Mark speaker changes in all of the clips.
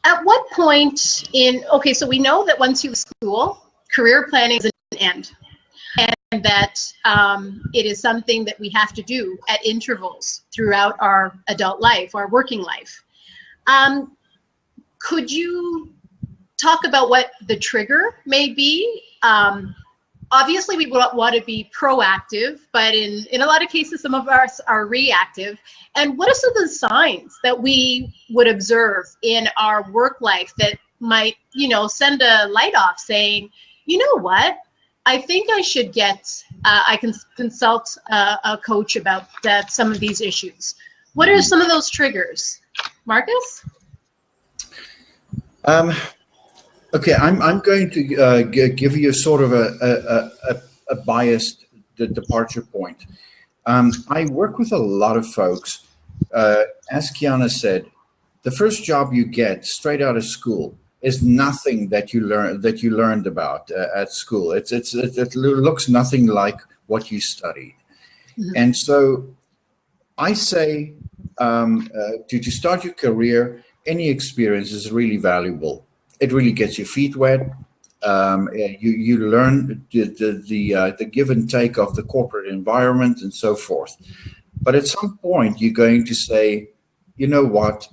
Speaker 1: At what point okay, so we know that once you leave school, career planning is an end. And that it is something that we have to do at intervals throughout our adult life, our working life. Could you talk about what the trigger may be? Obviously, we want to be proactive, but in a lot of cases, some of us are reactive. And what are some of the signs that we would observe in our work life that might, send a light off saying, you know what? I think I should I can consult a coach about some of these issues. What are some of those triggers? Marcus?
Speaker 2: Okay, I'm going to give you sort of a biased departure point. I work with a lot of folks. As Kiana said, the first job you get straight out of school is nothing that you learned about at school. It looks nothing like what you studied, and so I say to start your career, any experience is really valuable. It really gets your feet wet. You learn the give and take of the corporate environment and so forth. But at some point, you're going to say, you know what?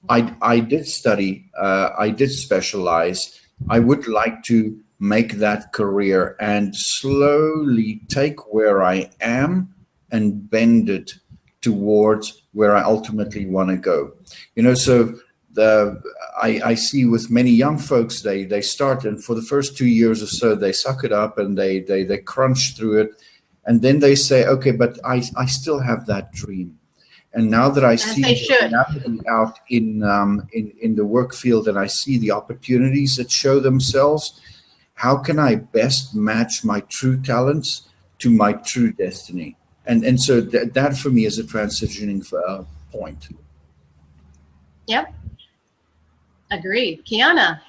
Speaker 2: I did study. I did specialize. I would like to make that career and slowly take where I am and bend it towards where I ultimately want to go. So I see with many young folks, they start, and for the first 2 years or so, they suck it up and they crunch through it. And then they say, okay, but I still have that dream. And now that I see out in the work field and I see the opportunities that show themselves, how can I best match my true talents to my true destiny? And so that for me is a transitioning point.
Speaker 1: Yep. Agreed. Kiana?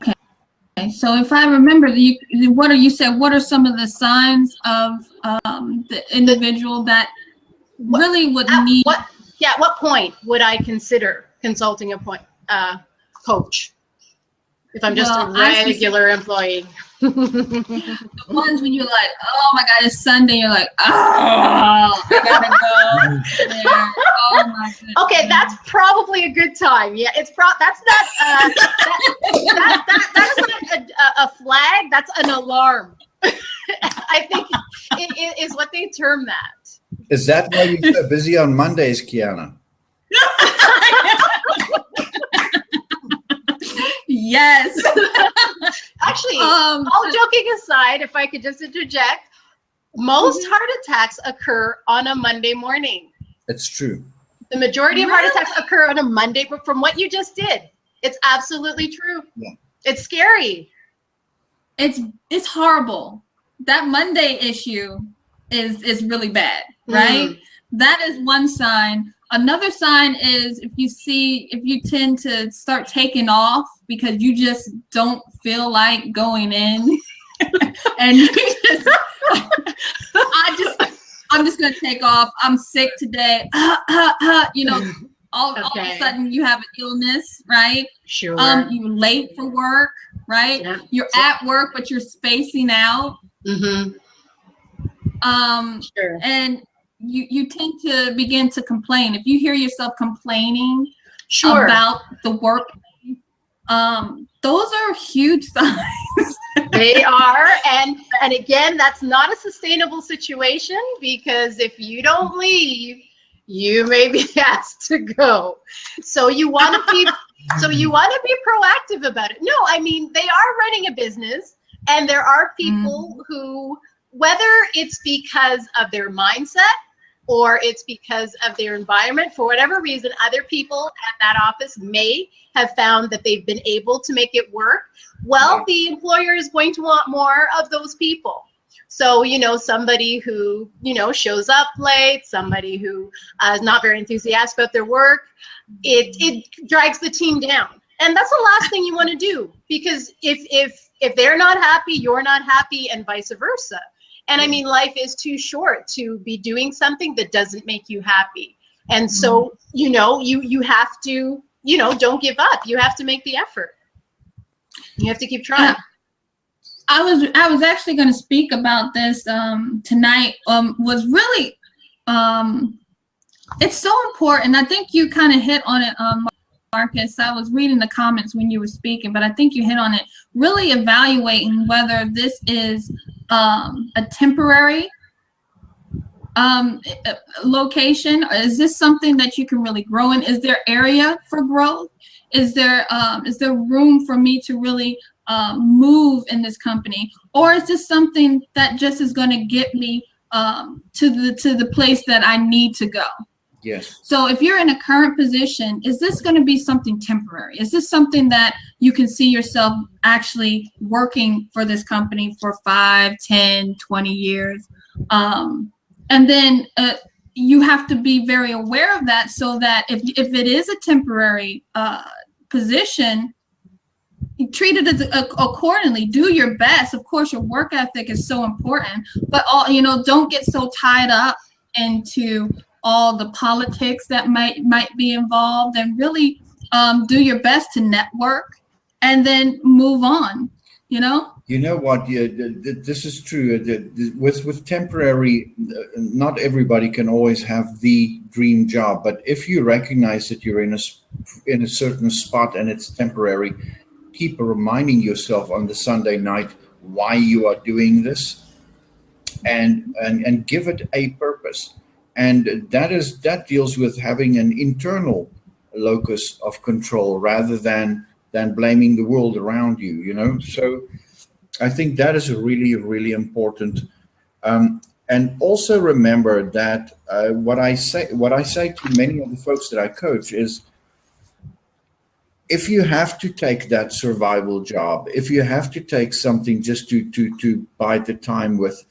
Speaker 3: Okay, so if I remember, you said, what are some of the signs of the individual that really would need?
Speaker 1: At what point would I consider consulting a coach if I'm just a regular employee?
Speaker 3: The ones when you're like, oh my God, it's Sunday. You're like, oh, I gotta go there. Oh my goodness.
Speaker 1: Okay, that's probably a good time. Yeah, that's not that is not a flag. That's an alarm. I think it is what they term that.
Speaker 2: Is that why you're so busy on Mondays, Kiana?
Speaker 3: Yes.
Speaker 1: Actually, all joking aside, if I could just interject, most heart attacks occur on a Monday morning.
Speaker 2: It's true.
Speaker 1: The majority of heart attacks occur on a Monday, but from what you just did, it's absolutely true. Yeah. It's scary.
Speaker 3: It's horrible. That Monday issue is really bad, right? That is one sign. Another sign is if you tend to start taking off because you just don't feel like going in and you just, I'm just going to take off. I'm sick today. All of a sudden you have an illness, right?
Speaker 1: Sure.
Speaker 3: You're late for work, right? Yeah. You're at work, but you're spacing out.
Speaker 1: Mm-hmm.
Speaker 3: Sure. And you tend to begin to complain. If you hear yourself complaining about the work, those are huge signs.
Speaker 1: They are, and again, that's not a sustainable situation because if you don't leave, you may be asked to go. So you want to be proactive about it. No, I mean, they are running a business, and there are people who, whether it's because of their mindset or it's because of their environment, for whatever reason, other people at that office may have found that they've been able to make it work. Well, the employer is going to want more of those people. So, somebody who, shows up late, somebody who is not very enthusiastic about their work, it drags the team down. And that's the last thing you want to do, because if they're not happy, you're not happy, and vice versa. And I mean, life is too short to be doing something that doesn't make you happy. And so, you know, you have to, you know, don't give up. You have to make the effort. You have to keep trying.
Speaker 3: I was actually going to speak about this tonight. Was really it's so important. I think you kind of hit on it, Marcus. I was reading the comments when you were speaking, but I think you hit on it. Really evaluating whether this is a temporary location, or is this something that you can really grow in? Is there area for growth? Is there room for me to really move in this company, or is this something that just is going to get me to the place that I need to go?
Speaker 2: Yes.
Speaker 3: So if you're in a current position, is this going to be something temporary? Is this something that you can see yourself actually working for this company for 5, 10, 20 years? And then you have to be very aware of that, so that if it is a temporary position, treat it as accordingly. Do your best. Of course, your work ethic is so important, but don't get so tied up into all the politics that might be involved, and really do your best to network and then move on. You know
Speaker 2: what? Yeah, this is true. With temporary, not everybody can always have the dream job. But if you recognize that you're in a certain spot and it's temporary, keep reminding yourself on the Sunday night why you are doing this, and give it a purpose. And that deals with having an internal locus of control rather than blaming the world around you. You know, so I think that is really, really important. And also remember that what I say to many of the folks that I coach is, if you have to take that survival job, if you have to take something just to bide the time with,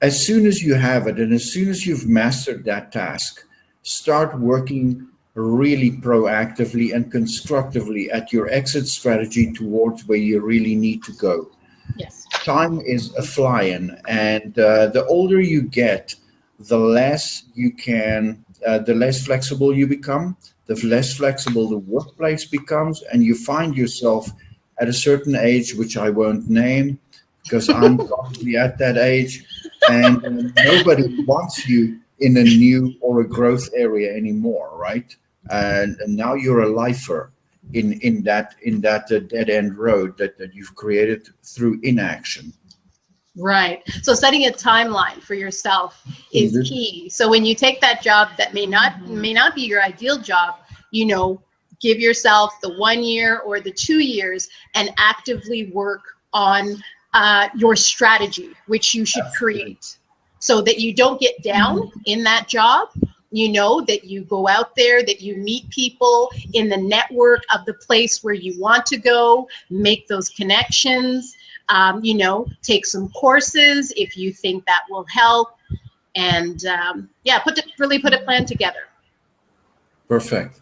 Speaker 2: as soon as you have it and as soon as you've mastered that task, start working really proactively and constructively at your exit strategy towards where you really need to go.
Speaker 1: Yes.
Speaker 2: Time is a flying, and the older you get, the less flexible you become, the less flexible the workplace becomes, and you find yourself at a certain age, which I won't name because I'm probably at that age, and nobody wants you in a new or a growth area anymore, right? And now you're a lifer in that dead end road that you've created through inaction.
Speaker 1: Right. So setting a timeline for yourself is key. So when you take that job that may not be your ideal job, give yourself the 1 year or the 2 years and actively work on your strategy, which you should create, so that you don't get down in that job. That you go out there, that you meet people in the network of the place where you want to go, make those connections, take some courses if you think that will help, and really put a plan together.
Speaker 2: Perfect.